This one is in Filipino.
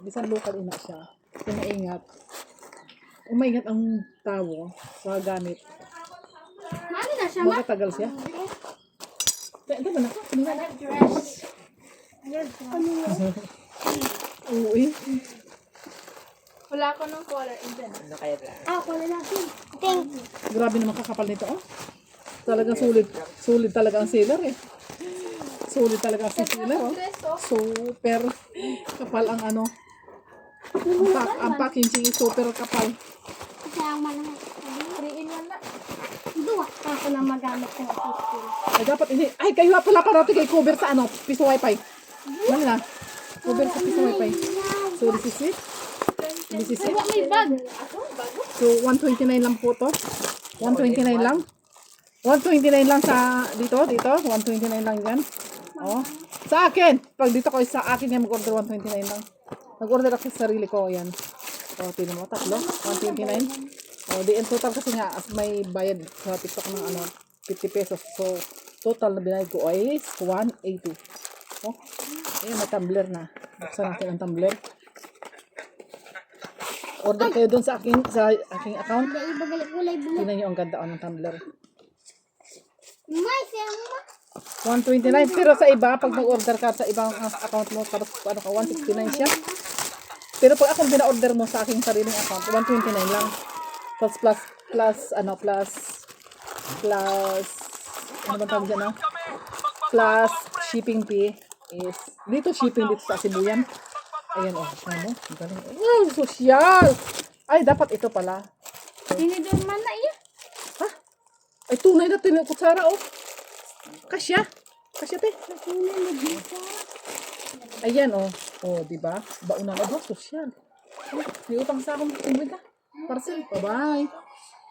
Bisan local ina siya. Kaya maingat. Umaingat ang tao sa gamit. Mali na siya, ma. Magkatagal siya. Ito ba na? Dress. Uy. Wala ko ng color. Ano kaya ba? Color natin. Pink. Grabe naman kakapal nito, oh. Talagang sulit. Sulit talaga ang seller, eh. Sulit talaga ang seller, oh. Super kapal ang ano. Ang packaging is super kapal. Kasi ang manang 3 in 1 na. Duwa. Ako na magamit ng school. Ay, dapat hindi. Ay, kayo pala parati kay cover sa ano, piso wifi. Mali na. Cover sa piso wifi. So, this is it. This is it. May bag. So, 129 lang po to. 129 lang. 129 lang sa dito. 129 lang yan. Oh. Sa akin. Pag dito ko sa akin yan, mag-order 129 lang. Nag-order ako sa sarili ko. Yan. O, tinan mo. Tatlo. 129. O, di in total kasi nga, as may bayad sa TikTok ng ano, 50 pesos. So, total na binayad ko is 180. Oh. Ayan, may tumbler na. Buksan natin ang tumbler. Order kayo doon sa aking account. Tingnan niyo ang ganda ng tumbler. May siya mo. 129 pero sa iba pag nag-order ka sa ibang account mo tapos ano ka 169 siya. Pero pag akong pina-order mo sa aking sariling account 129 lang. Plus ano ba tawag dyan, no? Plus shipping fee is dito shipping dito sa Sibuyan. Ayan, oh, ano? Ang galing. Wow, social! Ay, dapat ito pala. Tinidor man na iya. Ha? Ay, tunay na kutsara, oh. Kasya. Kasya, te. Ayan, oh. Oh, diba? Bauna na ba? Social. Oh, may utang sa akong tubig, ha? Parcel. Bye-bye.